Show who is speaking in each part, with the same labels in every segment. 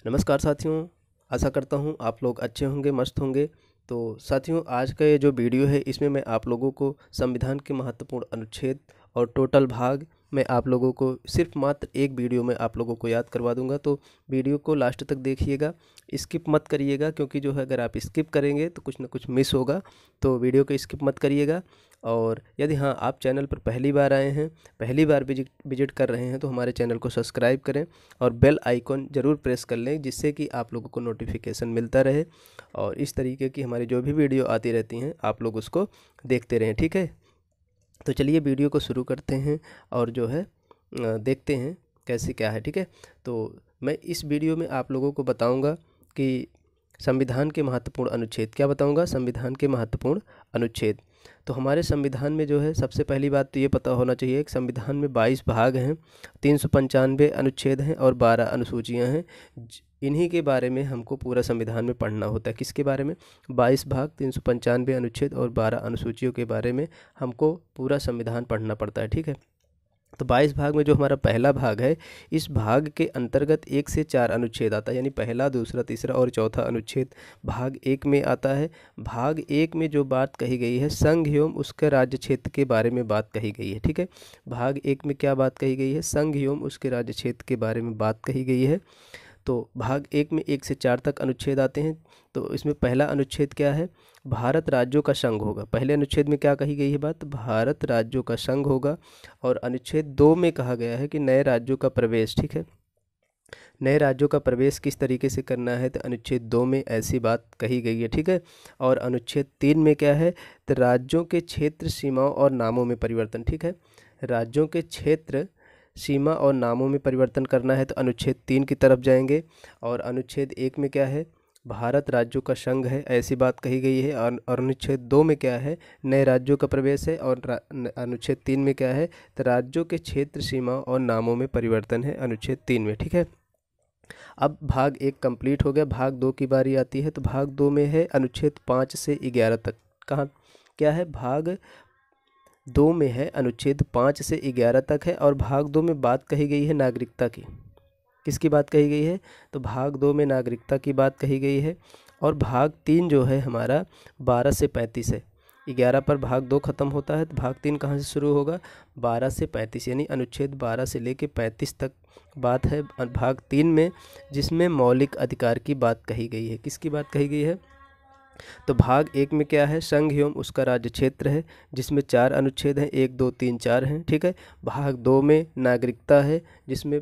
Speaker 1: नमस्कार साथियों, आशा करता हूँ आप लोग अच्छे होंगे, मस्त होंगे। तो साथियों, आज का ये जो वीडियो है इसमें मैं आप लोगों को संविधान के महत्वपूर्ण अनुच्छेद और टोटल भाग मैं आप लोगों को सिर्फ मात्र एक वीडियो में आप लोगों को याद करवा दूंगा। तो वीडियो को लास्ट तक देखिएगा, स्किप मत करिएगा, क्योंकि जो है अगर आप स्किप करेंगे तो कुछ ना कुछ मिस होगा। तो वीडियो को स्किप मत करिएगा। और यदि हाँ आप चैनल पर पहली बार आए हैं, पहली बार विजिट कर रहे हैं, तो हमारे चैनल को सब्सक्राइब करें और बेल आइकॉन ज़रूर प्रेस कर लें, जिससे कि आप लोगों को नोटिफिकेशन मिलता रहे और इस तरीके की हमारी जो भी वीडियो आती रहती हैं आप लोग उसको देखते रहें। ठीक है, तो चलिए वीडियो को शुरू करते हैं और जो है देखते हैं कैसे क्या है। ठीक है, तो मैं इस वीडियो में आप लोगों को बताऊंगा कि संविधान के महत्वपूर्ण अनुच्छेद, क्या बताऊंगा, संविधान के महत्वपूर्ण अनुच्छेद। तो हमारे संविधान में जो है सबसे पहली बात तो ये पता होना चाहिए कि संविधान में 22 भाग हैं, 395 अनुच्छेद हैं और 12 अनुसूचियां हैं। इन्हीं के बारे में हमको पूरा संविधान में पढ़ना होता है। किसके बारे में? 22 भाग, 395 अनुच्छेद और 12 अनुसूचियों के बारे में हमको पूरा संविधान पढ़ना पड़ता है। ठीक है, तो 22 भाग में जो हमारा पहला भाग है, इस भाग के अंतर्गत 1 से 4 अनुच्छेद आता है, यानी पहला, दूसरा, तीसरा और चौथा अनुच्छेद भाग 1 में आता है। भाग 1 में जो बात कही गई है, संघ एवं उसके राज्य क्षेत्र के बारे में बात कही गई है। ठीक है, भाग 1 में क्या बात कही गई है? संघ एवं उसके राज्य क्षेत्र के बारे में बात कही गई है। तो भाग 1 में 1 से 4 तक अनुच्छेद आते हैं। तो इसमें पहला अनुच्छेद क्या है? भारत राज्यों का संघ होगा। पहले अनुच्छेद में क्या कही गई है बात? भारत राज्यों का संघ होगा। और अनुच्छेद 2 में कहा गया है कि नए राज्यों का प्रवेश। ठीक है, नए राज्यों का प्रवेश किस तरीके से करना है, तो अनुच्छेद 2 में ऐसी बात कही गई है। ठीक है, और अनुच्छेद 3 में क्या है? तो राज्यों के क्षेत्र, सीमाओं और नामों में परिवर्तन। ठीक है, राज्यों के क्षेत्र, सीमा और नामों में परिवर्तन करना है तो अनुच्छेद 3 की तरफ जाएंगे। और अनुच्छेद 1 में क्या है? भारत राज्यों का संघ है, ऐसी बात कही गई है। और अनुच्छेद 2 में क्या है? नए राज्यों का प्रवेश है। और अनुच्छेद 3 में क्या है? तो राज्यों के क्षेत्र, सीमा और नामों में परिवर्तन है अनुच्छेद 3 में। ठीक है, अब भाग 1 कंप्लीट हो गया, भाग 2 की बारी आती है। तो भाग 2 में है अनुच्छेद 5 से 11 तक। कहाँ क्या है? भाग 2 में है अनुच्छेद 5 से 11 तक है। और भाग 2 में बात कही गई है नागरिकता की। किसकी बात कही गई है? तो भाग 2 में नागरिकता की बात कही गई है। और भाग 3 जो है हमारा 12 से 35 है। 11 पर भाग 2 खत्म होता है, तो भाग 3 कहाँ से शुरू होगा? 12 से 35, यानी अनुच्छेद 12 से लेके 35 तक बात है भाग 3 में, जिसमें मौलिक अधिकार की बात कही गई है। किसकी बात कही गई है? तो भाग 1 में क्या है? संघ एवं उसका राज्य क्षेत्र है, जिसमें 4 अनुच्छेद हैं, 1, 2, 3, 4 हैं। ठीक है, भाग 2 में नागरिकता है, जिसमें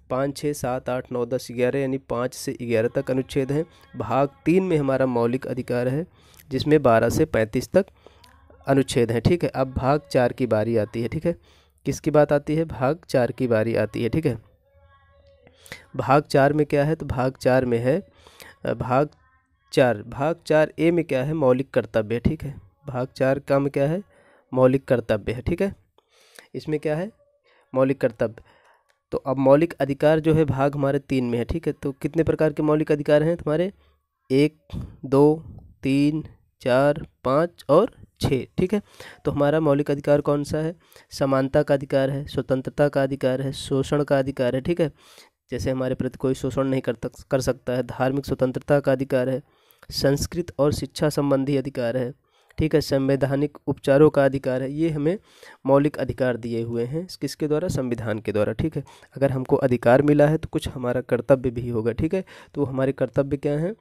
Speaker 1: 5, 6, 7, 8, 9, 10, 11, यानी 5 से 11 तक अनुच्छेद हैं। भाग 3 में हमारा मौलिक अधिकार है, जिसमें 12 से 35 तक अनुच्छेद हैं। ठीक है, अब भाग 4 की बारी आती है। ठीक है, किसकी बात आती है? भाग 4 की बारी आती है। ठीक है, भाग 4 में क्या है? तो भाग 4 में है भाग 4 ए में क्या है? मौलिक कर्तव्य। ठीक है, भाग 4 का में क्या है? मौलिक कर्तव्य है। ठीक है, इसमें क्या है? मौलिक कर्तव्य। तो अब मौलिक अधिकार जो है भाग हमारे 3 में है। ठीक है, तो कितने प्रकार के मौलिक अधिकार हैं तुम्हारे? 1, 2, 3, 4, 5 और 6। ठीक है, तो हमारा मौलिक अधिकार कौन सा है? समानता का अधिकार है, स्वतंत्रता का अधिकार है, शोषण का अधिकार है। ठीक है, जैसे हमारे प्रति कोई शोषण नहीं कर सकता है। धार्मिक स्वतंत्रता का अधिकार है, संस्कृत और शिक्षा संबंधी अधिकार है। ठीक है, संवैधानिक उपचारों का अधिकार है। ये हमें मौलिक अधिकार दिए हुए हैं, किसके द्वारा? संविधान के द्वारा। ठीक है, अगर हमको अधिकार मिला है तो कुछ हमारा कर्तव्य भी होगा। ठीक है, तो हमारे कर्तव्य क्या हैं?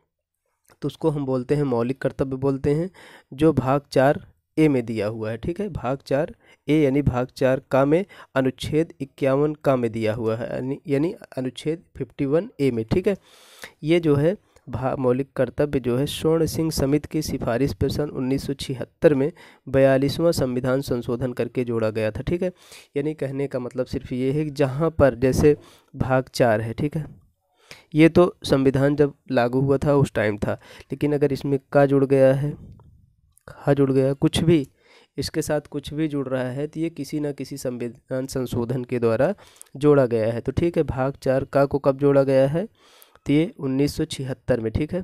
Speaker 1: तो उसको हम बोलते हैं मौलिक कर्तव्य बोलते हैं, जो भाग 4 ए में दिया हुआ है। ठीक है, भाग 4 ए यानी भाग 4 का में अनुच्छेद 51 का में दिया हुआ है, यानी अनुच्छेद 51 ए में। ठीक है, ये जो है मौलिक कर्तव्य जो है स्वर्ण सिंह समिति की सिफारिश पर सन 1976 में 42वां संविधान संशोधन करके जोड़ा गया था। ठीक है, यानी कहने का मतलब सिर्फ ये है कि जहाँ पर जैसे भाग 4 है, ठीक है, ये तो संविधान जब लागू हुआ था उस टाइम था, लेकिन अगर इसमें का जुड़ गया है, खा जुड़ गया, कुछ भी इसके साथ कुछ भी जुड़ रहा है, तो ये किसी ना किसी संविधान संशोधन के द्वारा जोड़ा गया है। तो ठीक है, भाग 4 का को कब जोड़ा गया है? तो ये 1976 में। ठीक है,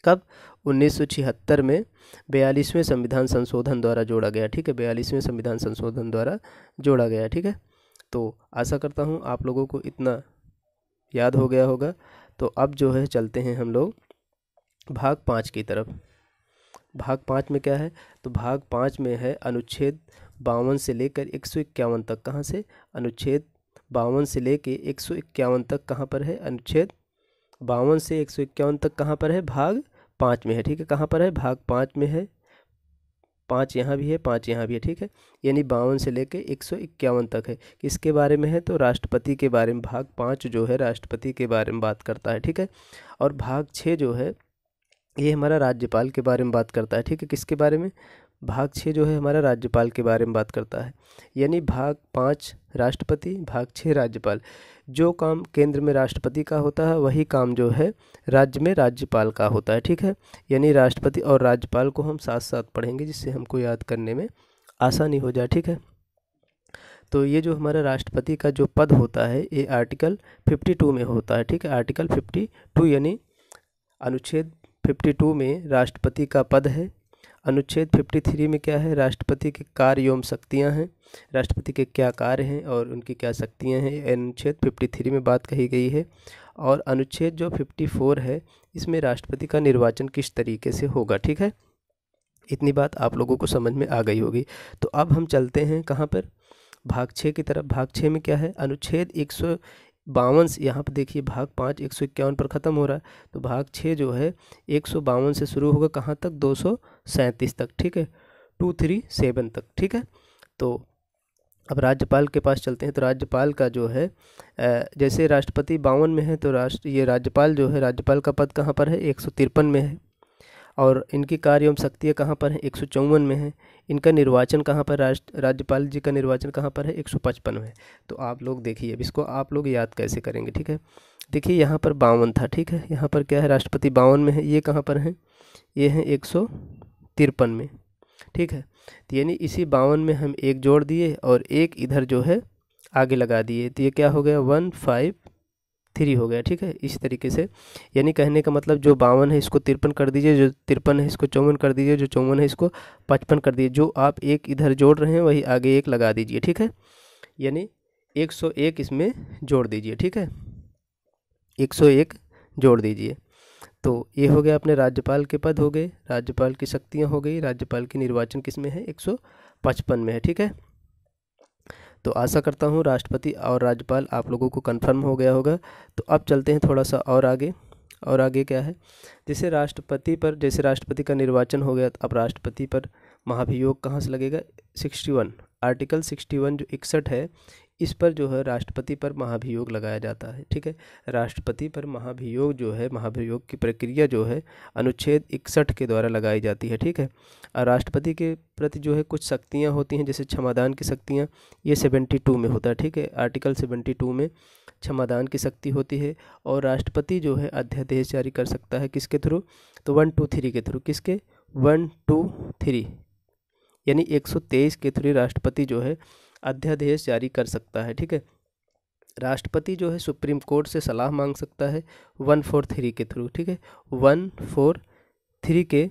Speaker 1: कब? 1976 में 42वें संविधान संशोधन द्वारा जोड़ा गया। ठीक है, 42वें संविधान संशोधन द्वारा जोड़ा गया। ठीक है, तो आशा करता हूँ आप लोगों को इतना याद हो गया होगा। तो अब जो है चलते हैं हम लोग भाग 5 की तरफ। भाग 5 में क्या है, तो भाग 5 में है अनुच्छेद 52 से लेकर 151 तक। कहाँ से, अनुच्छेद 52 से लेकर 151 तक कहाँ पर है, अनुच्छेद 52 से 151 तक कहाँ पर है, भाग 5 में है। ठीक है, कहाँ पर है, भाग 5 में है। 5 यहाँ भी है, 5 यहाँ भी है। ठीक है, यानी 52 से लेकर 151 तक है। किसके बारे में है, तो राष्ट्रपति के बारे में। भाग 5 जो है राष्ट्रपति के बारे में बात करता है। ठीक है, और भाग 6 जो है ये हमारा राज्यपाल के बारे में बात करता है। ठीक है, किसके बारे में, भाग 6 जो है हमारा राज्यपाल के बारे में बात करता है। यानी भाग 5 राष्ट्रपति, भाग 6 राज्यपाल। जो काम केंद्र में राष्ट्रपति का होता है वही काम जो है राज्य में राज्यपाल का होता है। ठीक है, यानी राष्ट्रपति और राज्यपाल को हम साथ साथ पढ़ेंगे जिससे हमको याद करने में आसानी हो जाए। ठीक है, तो ये जो हमारा राष्ट्रपति का जो पद होता है ये आर्टिकल 52 में होता है। ठीक है, आर्टिकल 52 यानी अनुच्छेद 52 में राष्ट्रपति का पद है। अनुच्छेद 53 में क्या है, राष्ट्रपति के कार्य एवं शक्तियाँ हैं, राष्ट्रपति के क्या कार्य हैं और उनकी क्या शक्तियाँ हैं, अनुच्छेद 53 में बात कही गई है। और अनुच्छेद जो 54 है इसमें राष्ट्रपति का निर्वाचन किस तरीके से होगा। ठीक है, इतनी बात आप लोगों को समझ में आ गई होगी। तो अब हम चलते हैं कहाँ पर, भाग 6 की तरफ। भाग 6 में क्या है, अनुच्छेद 152, यहाँ पर देखिए भाग 5 151 पर ख़त्म हो रहा है, तो भाग 6 जो है 152 से शुरू होगा कहाँ तक, 237 तक। ठीक है, 237 तक। ठीक है, तो अब राज्यपाल के पास चलते हैं। तो राज्यपाल का जो है जैसे राष्ट्रपति 52 में है, तो ये राज्यपाल जो है, राज्यपाल का पद कहाँ पर है, 153 में है। और इनकी कार्य एवं शक्तियाँ कहाँ पर है, 154 में है। इनका निर्वाचन कहाँ पर, राज्यपाल जी का निर्वाचन कहाँ पर है, 155 में है। तो आप लोग देखिए अब इसको आप लोग याद कैसे करेंगे। ठीक है, देखिए यहाँ पर 52 था। ठीक है, यहाँ पर क्या है, राष्ट्रपति 52 में है, ये कहाँ पर है, ये है 153 में। ठीक है, तो यानी इसी 52 में हम एक जोड़ दिए और एक इधर जो है आगे लगा दिए, तो ये क्या हो गया, 153 हो गया। ठीक है, इस तरीके से, यानी कहने का मतलब जो 52 है इसको 53 कर दीजिए, जो 53 है इसको 54 कर दीजिए, जो 54 है इसको 55 कर दीजिए। जो आप एक इधर जोड़ रहे हैं वही आगे एक लगा दीजिए। ठीक है, यानी 101 इसमें जोड़ दीजिए। ठीक है, 101 जोड़ दीजिए। तो ये हो गया अपने राज्यपाल के पद हो गए, राज्यपाल की शक्तियाँ हो गई, राज्यपाल की निर्वाचन किस में है, 155 में है। ठीक है, तो आशा करता हूँ राष्ट्रपति और राज्यपाल आप लोगों को कंफर्म हो गया होगा। तो अब चलते हैं थोड़ा सा और आगे। और आगे क्या है, जैसे राष्ट्रपति का निर्वाचन हो गया, तो अब राष्ट्रपति पर महाभियोग कहाँ से लगेगा, 61 आर्टिकल 61 जो 61 है इस पर जो है राष्ट्रपति पर महाभियोग लगाया जाता है। ठीक है, राष्ट्रपति पर महाभियोग जो है, महाभियोग की प्रक्रिया जो है अनुच्छेद 61 के द्वारा लगाई जाती है। ठीक है, और राष्ट्रपति के प्रति जो है कुछ शक्तियाँ होती हैं, जैसे क्षमादान की शक्तियाँ, ये 72 में होता है। ठीक है, आर्टिकल 72 में क्षमादान की शक्ति होती है। और राष्ट्रपति जो है अध्यादेश जारी कर सकता है किसके थ्रू, तो 1 2 3 के थ्रू, किसके 1 2 3 यानी 123 के थ्रू राष्ट्रपति जो है अध्यादेश जारी कर सकता है। ठीक है, राष्ट्रपति जो है सुप्रीम कोर्ट से सलाह मांग सकता है 143 के थ्रू। ठीक है, 143 के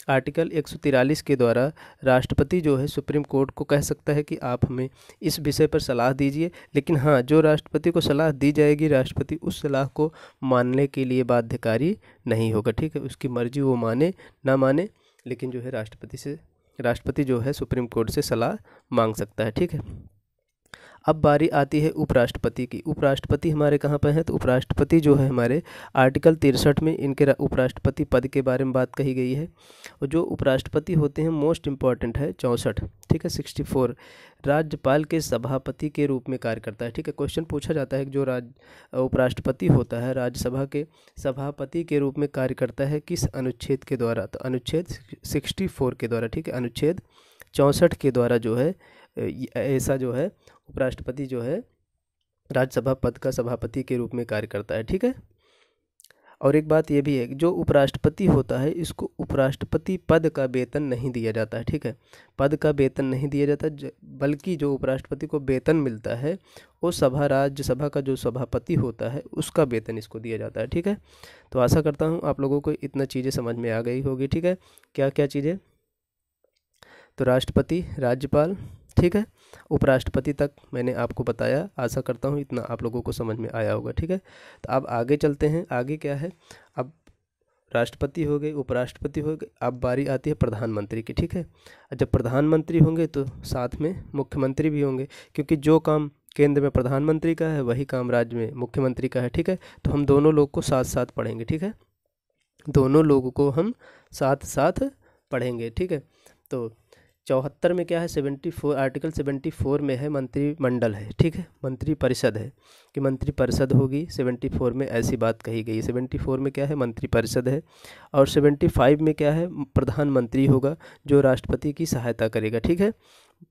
Speaker 1: आर्टिकल 143 के द्वारा राष्ट्रपति जो है सुप्रीम कोर्ट को कह सकता है कि आप हमें इस विषय पर सलाह दीजिए। लेकिन हाँ, जो राष्ट्रपति को सलाह दी जाएगी राष्ट्रपति उस सलाह को मानने के लिए बाध्यकारी नहीं होगा। ठीक है, उसकी मर्जी वो माने ना माने, लेकिन जो है राष्ट्रपति जो है सुप्रीम कोर्ट से सलाह मांग सकता है। ठीक है, अब बारी आती है उपराष्ट्रपति की। उपराष्ट्रपति हमारे कहाँ पर हैं, तो उपराष्ट्रपति जो है हमारे आर्टिकल 63 में इनके उपराष्ट्रपति पद के बारे में बात कही गई है। और जो उपराष्ट्रपति होते हैं मोस्ट इम्पॉर्टेंट है 64। ठीक है, 64 राज्यपाल के सभापति के रूप में कार्य करता है। ठीक है, क्वेश्चन पूछा जाता है कि जो उपराष्ट्रपति होता है राज्यसभा के सभापति के रूप में कार्य करता है किस अनुच्छेद के द्वारा, तो अनुच्छेद 64 के द्वारा। ठीक है, अनुच्छेद 64 के द्वारा जो है ऐसा जो है उपराष्ट्रपति जो है राज्यसभा पद का सभापति के रूप में कार्य करता है। ठीक है, और एक बात ये भी है कि जो उपराष्ट्रपति होता है इसको उपराष्ट्रपति पद का वेतन नहीं दिया जाता है। ठीक है, पद का वेतन नहीं दिया जाता, बल्कि जो उपराष्ट्रपति को वेतन मिलता है वो राज्यसभा का जो सभापति होता है उसका वेतन इसको दिया जाता है। ठीक है, तो आशा करता हूँ आप लोगों को इतना चीज़ें समझ में आ गई होगी। ठीक है, क्या क्या चीज़ें, तो राष्ट्रपति, राज्यपाल, ठीक है। उपराष्ट्रपति तक मैंने आपको बताया, आशा करता हूँ इतना आप लोगों को समझ में आया होगा, ठीक है। तो अब आगे चलते हैं। आगे क्या है, अब राष्ट्रपति हो गए, उपराष्ट्रपति हो गए, अब बारी आती है प्रधानमंत्री की, ठीक है। जब प्रधानमंत्री होंगे तो साथ में मुख्यमंत्री भी होंगे, क्योंकि जो काम केंद्र में प्रधानमंत्री का है वही काम राज्य में मुख्यमंत्री का है, ठीक है। तो हम दोनों लोग को साथ साथ पढ़ेंगे, ठीक है। दोनों लोगों को हम साथ साथ पढ़ेंगे, ठीक है। तो 74 में क्या है, 74 आर्टिकल 74 में है मंत्रिमंडल है, ठीक है। मंत्रिपरिषद है कि मंत्रिपरिषद होगी, 74 में ऐसी बात कही गई है। 74 में क्या है, मंत्रिपरिषद है। और 75 में क्या है, प्रधानमंत्री होगा जो राष्ट्रपति की सहायता करेगा, ठीक है।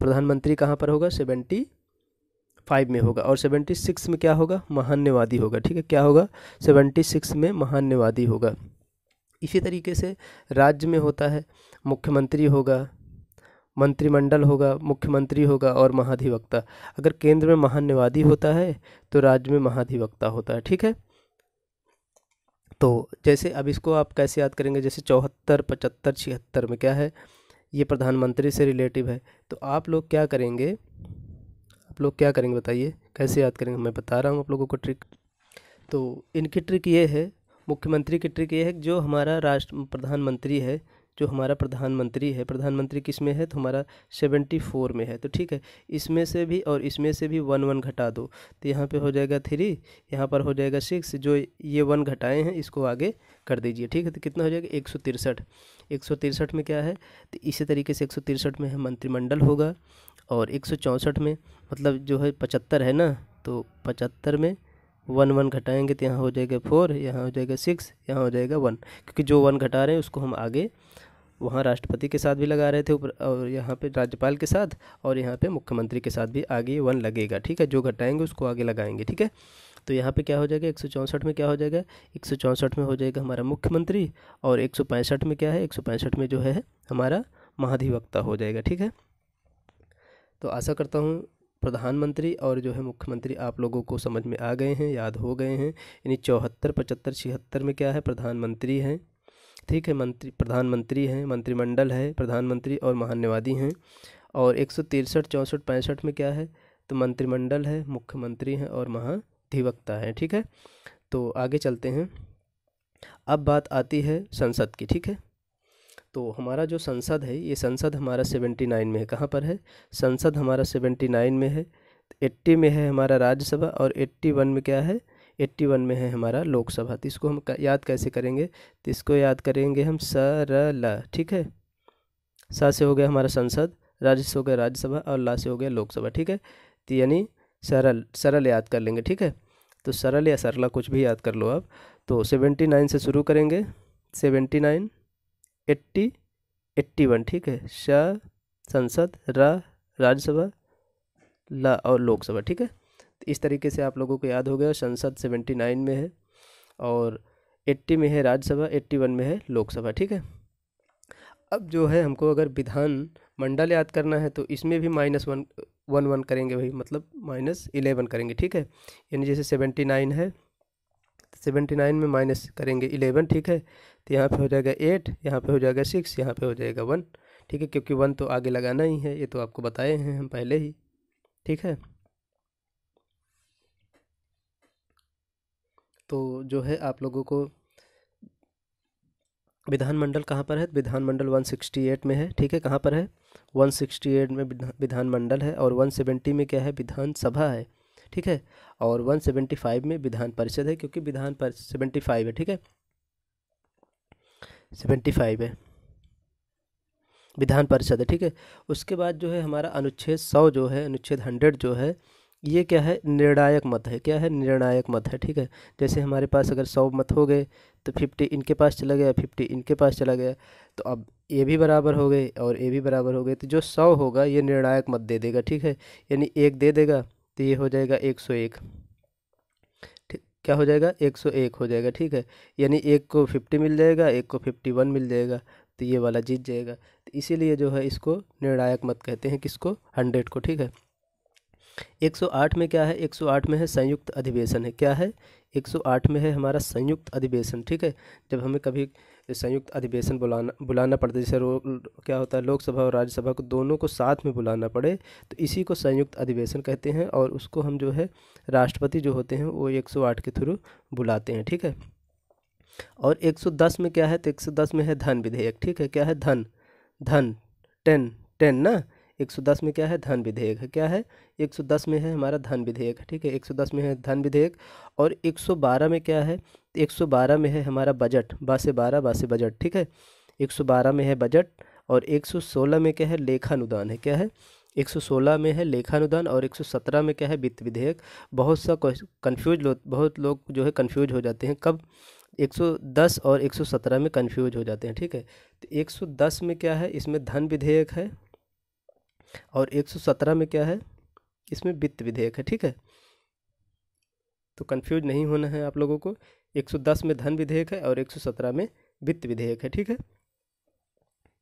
Speaker 1: प्रधानमंत्री कहाँ पर होगा, 75 में होगा। और 76 में क्या होगा, महान्यवादी होगा, ठीक है। क्या होगा, 76 में महान्यवादी होगा। इसी तरीके से राज्य में होता है, मुख्यमंत्री होगा, मंत्रिमंडल होगा, मुख्यमंत्री होगा और महाधिवक्ता। अगर केंद्र में महान्यवादी होता है तो राज्य में महाधिवक्ता होता है, ठीक है। तो जैसे अब इसको आप कैसे याद करेंगे, जैसे 74, 75, 76 में क्या है, ये प्रधानमंत्री से रिलेटिव है। तो आप लोग क्या करेंगे, बताइए कैसे याद करेंगे। मैं बता रहा हूँ आप लोगों को ट्रिक। तो इनकी ट्रिक ये है, मुख्यमंत्री की ट्रिक ये है कि जो हमारा प्रधानमंत्री है, जो हमारा प्रधानमंत्री है, प्रधानमंत्री किस में है, तो हमारा 74 में है, तो ठीक है। इसमें से भी और इसमें से भी 1 घटा दो, तो यहाँ पे हो जाएगा 3, यहाँ पर हो जाएगा 6, जो ये 1 घटाए हैं इसको आगे कर दीजिए, ठीक है। तो कितना हो जाएगा, 163। 163 में क्या है, तो इसी तरीके से 163 में है मंत्रिमंडल होगा। और 164 में मतलब जो है 75 है ना, तो 75 में 1 घटाएंगे तो यहाँ हो जाएगा 4, यहाँ हो जाएगा 6, यहाँ हो जाएगा 1, क्योंकि जो 1 घटा रहे हैं उसको हम आगे वहाँ राष्ट्रपति के साथ भी लगा रहे थे ऊपर, और यहाँ पे राज्यपाल के साथ, और यहाँ पे मुख्यमंत्री के साथ भी आगे 1 लगेगा, ठीक है। जो घटाएंगे उसको आगे लगाएंगे, ठीक है। तो यहाँ पे क्या हो जाएगा, 164 में क्या हो जाएगा, 164 में हो जाएगा हमारा मुख्यमंत्री। और 165 में क्या है, 165 में जो है हमारा महाधिवक्ता हो जाएगा, ठीक है। तो आशा करता हूँ प्रधानमंत्री और जो है मुख्यमंत्री आप लोगों को समझ में आ गए हैं, याद हो गए हैं। यानी 74, 75, 76 में क्या है, प्रधानमंत्री हैं, ठीक है। प्रधानमंत्री हैं, मंत्रिमंडल है, प्रधानमंत्री और महान्यवादी हैं। और 163, 64, 65 में क्या है, तो मंत्रिमंडल है, मुख्यमंत्री हैं और महाधिवक्ता हैं, ठीक है। तो आगे चलते हैं। अब बात आती है संसद की, ठीक है। तो हमारा जो संसद है, ये संसद हमारा 79 में है। कहाँ पर है, संसद हमारा 79 में है। 80 में है हमारा राज्यसभा, और 81 में क्या है, 81 में है हमारा लोकसभा। तो इसको हम याद कैसे करेंगे, तो इसको याद करेंगे हम सरल, ठीक है। सा से हो गया हमारा संसद, राज्य से हो गया राज्यसभा, और ला से हो गया लोकसभा, ठीक है। तो यानी सरल याद कर लेंगे, ठीक है। तो सरल या सरला कुछ भी याद कर लो आप। तो 79 से शुरू करेंगे, 79, 80, 81, ठीक है। श संसद, रा राज्यसभा, ला और लोकसभा, ठीक है। तो इस तरीके से आप लोगों को याद हो गया, संसद 79 में है, और 80 में है राज्यसभा, 81 में है लोकसभा, ठीक है। अब जो है हमको अगर विधान मंडल याद करना है तो इसमें भी -1 करेंगे, वही मतलब -11 करेंगे, ठीक है। यानी जैसे 79 है, 79 में माइनस करेंगे 11, ठीक है। तो यहाँ पे हो जाएगा 8, यहाँ पे हो जाएगा 6, यहाँ पे हो जाएगा 1, ठीक है। क्योंकि 1 तो आगे लगाना ही है, ये तो आपको बताए हैं हम पहले ही, ठीक है। तो जो है आप लोगों को विधानमंडल कहाँ पर है, विधानमंडल 168 में है, ठीक है। कहाँ पर है, 168 में विधानमंडल है। और 170 में क्या है, विधानसभा है, ठीक है। और 175 में विधान परिषद है, क्योंकि 75 है, ठीक है। 75 है, विधान परिषद है, ठीक है। उसके बाद जो है हमारा अनुच्छेद 100 जो है, अनुच्छेद 100 जो है, ये क्या है, निर्णायक मत है। क्या है, निर्णायक मत है, ठीक है। जैसे हमारे पास अगर 100 मत हो गए तो 50 इनके पास चला गया, 50 इनके पास चला गया, तो अब ये भी बराबर हो गए और ये भी बराबर हो गए, तो जो 100 होगा ये निर्णायक मत दे देगा, ठीक है। यानी 1 दे देगा तो ये हो जाएगा 101, ठीक। क्या हो जाएगा, 101 हो जाएगा, ठीक है। यानी 1 को 50 मिल जाएगा, 1 को 51 मिल जाएगा, तो ये वाला जीत जाएगा। तो इसीलिए जो है इसको निर्णायक मत कहते हैं, किसको, 100 को, ठीक है। 108 में क्या है, 108 में है संयुक्त अधिवेशन है। क्या है, 108 में है हमारा संयुक्त अधिवेशन, ठीक है। जब हमें कभी संयुक्त अधिवेशन बुलाना पड़ता है, जैसे क्या होता है लोकसभा और राज्यसभा को दोनों को साथ में बुलाना पड़े, तो इसी को संयुक्त अधिवेशन कहते हैं, और उसको हम जो है राष्ट्रपति जो होते हैं वो 108 के थ्रू बुलाते हैं, ठीक है। और 110 में क्या है, तो 110 में है धन विधेयक, ठीक है। क्या है, धन, धन 10 ना, 110 में क्या है, धन विधेयक है। क्या है, 110 में है हमारा धन विधेयक है, ठीक है। 110 में है धन विधेयक। और 112 में क्या है, 112 में है हमारा बजट, बासे 12 बासे बजट, ठीक है। 112 में है बजट। और 116 में क्या है, लेखानुदान है। क्या है, 116 में है लेखानुदान। और 117 में क्या है, वित्त विधेयक। बहुत लोग जो है कन्फ्यूज हो जाते हैं, कब 110 और 117 में कन्फ्यूज हो जाते हैं, ठीक है। तो 110 में क्या है, इसमें धन विधेयक है। और 117 में क्या है, इसमें वित्त विधेयक है, ठीक है। तो कंफ्यूज नहीं होना है आप लोगों को। 110 में धन विधेयक है और 117 में वित्त विधेयक है, ठीक है।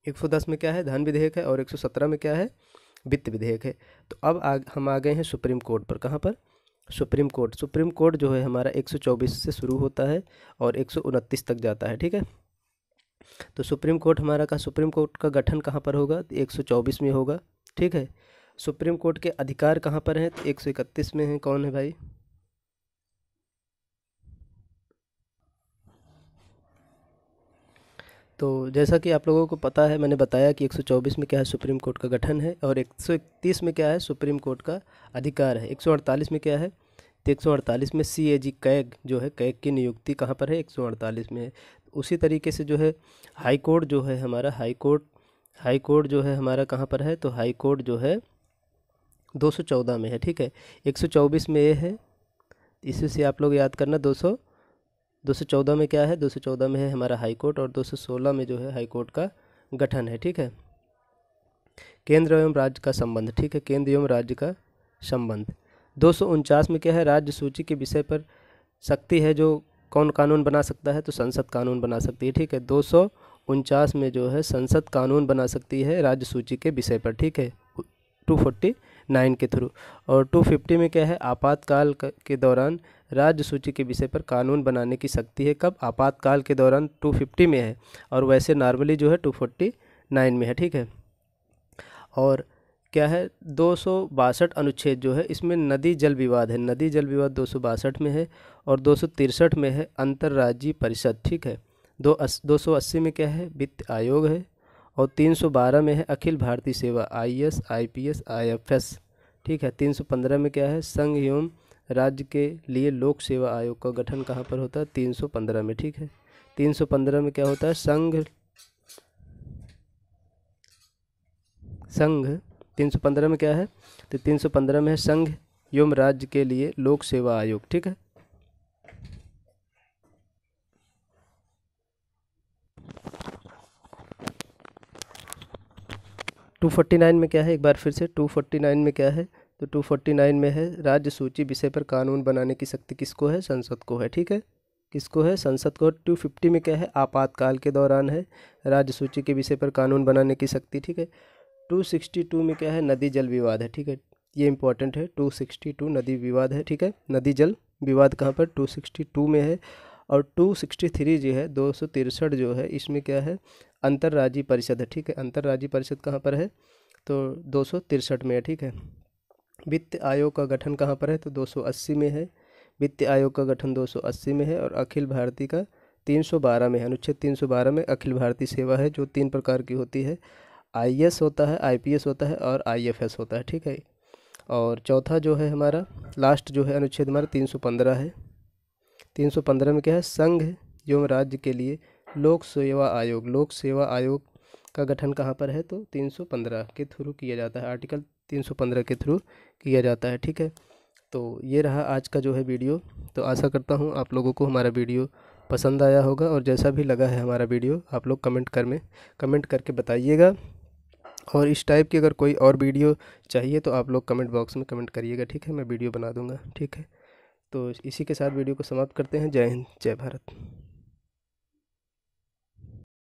Speaker 1: 110 में क्या है, धन विधेयक है, और 117 में क्या है, वित्त विधेयक है। तो अब हम आ गए हैं सुप्रीम कोर्ट पर। कहाँ पर, सुप्रीम कोर्ट। सुप्रीम कोर्ट जो है हमारा 124 से शुरू होता है और 129 तक जाता है, ठीक है। तो सुप्रीम कोर्ट हमारा का सुप्रीम कोर्ट का गठन कहाँ पर होगा, 124 में होगा, ठीक है। सुप्रीम कोर्ट के अधिकार कहाँ पर हैं, तो 131 में है। कौन है भाई, तो जैसा कि आप लोगों को पता है, मैंने बताया कि 124 में क्या है, सुप्रीम कोर्ट का गठन है। और 131 में क्या है, सुप्रीम कोर्ट का अधिकार है। 148 में क्या है, तो 148 में CAG कैग जो है, कैग की नियुक्ति कहाँ पर है, 148 में है। उसी तरीके से जो है हाई कोर्ट जो है हमारा, हाई कोर्ट जो है हमारा कहाँ पर है, तो हाई कोर्ट जो है 214 में है, ठीक है। 124 में ये है, इसी से आप लोग याद करना। 214 में क्या है, 214 में है हमारा हाई कोर्ट। और 216 में जो है हाई कोर्ट का गठन है, ठीक है। केंद्र एवं राज्य का संबंध, ठीक है, केंद्र एवं राज्य का संबंध। 249 में क्या है, राज्य सूची के विषय पर शक्ति है, जो कौन कानून बना सकता है, तो संसद कानून बना सकती है, ठीक है। 249 में जो है संसद कानून बना सकती है राज्य सूची के विषय पर, ठीक है, 249 के थ्रू। और 250 में क्या है, आपातकाल के दौरान राज्य सूची के विषय पर कानून बनाने की शक्ति है। कब, आपातकाल के दौरान 250 में है, और वैसे नॉर्मली जो है 249 में है, ठीक है। और क्या है, 262 अनुच्छेद जो है, इसमें नदी जल विवाद है, नदी जल विवाद 262 में है। और 263 में है अंतर्राज्यीय परिषद, ठीक है। 280 में क्या है, वित्त आयोग है। और 312 में है अखिल भारतीय सेवा, IAS IPS IFS, ठीक है। 315 में क्या है, संघ एवं राज्य के लिए लोक सेवा आयोग का गठन कहाँ पर होता है, 315 में, ठीक है। 315 में क्या होता है, संघ 315 में क्या है, तो 315 में है संघ एवं राज्य के लिए लोक सेवा आयोग, ठीक है। टू 249 में क्या है, एक बार फिर से 249 में क्या है, तो 249 में है राज्य सूची विषय पर कानून बनाने की शक्ति किसको है, संसद को है, ठीक है, किसको है, संसद को। 250 में क्या है, आपातकाल के दौरान है राज्य सूची के विषय पर कानून बनाने की शक्ति, ठीक है। 262 में क्या है, नदी जल विवाद है, ठीक है, ये इंपॉर्टेंट है। 262 नदी विवाद है, ठीक है, नदी जल विवाद कहाँ पर, 262 में है। और 263 जो है, 263 जो है, इसमें क्या है, अंतर्राज्यीय परिषद है, ठीक है। अंतर्राज्यीय परिषद कहाँ पर है, तो 263 में है, ठीक है। वित्त आयोग का गठन कहाँ पर है, तो 280 में है, वित्त आयोग का गठन 280 में है। और अखिल भारतीय का 312 में है, अनुच्छेद 312 में अखिल भारतीय सेवा है, जो 3 प्रकार की होती है, IAS होता है, IPS होता है, और IFS होता है, ठीक है। और चौथा जो है हमारा लास्ट जो है अनुच्छेद हमारा 315 है। 315 में क्या है, संघ एवं राज्य के लिए लोक सेवा आयोग, लोक सेवा आयोग का गठन कहाँ पर है, तो 315 के थ्रू किया जाता है, आर्टिकल 315 के थ्रू किया जाता है, ठीक है। तो ये रहा आज का जो है वीडियो। तो आशा करता हूँ आप लोगों को हमारा वीडियो पसंद आया होगा, और जैसा भी लगा है हमारा वीडियो आप लोग कमेंट करके बताइएगा। और इस टाइप की अगर कोई और वीडियो चाहिए तो आप लोग कमेंट बॉक्स में कमेंट करिएगा, ठीक है, मैं वीडियो बना दूंगा, ठीक है। तो इसी के साथ वीडियो को समाप्त करते हैं। जय हिंद, जय भारत।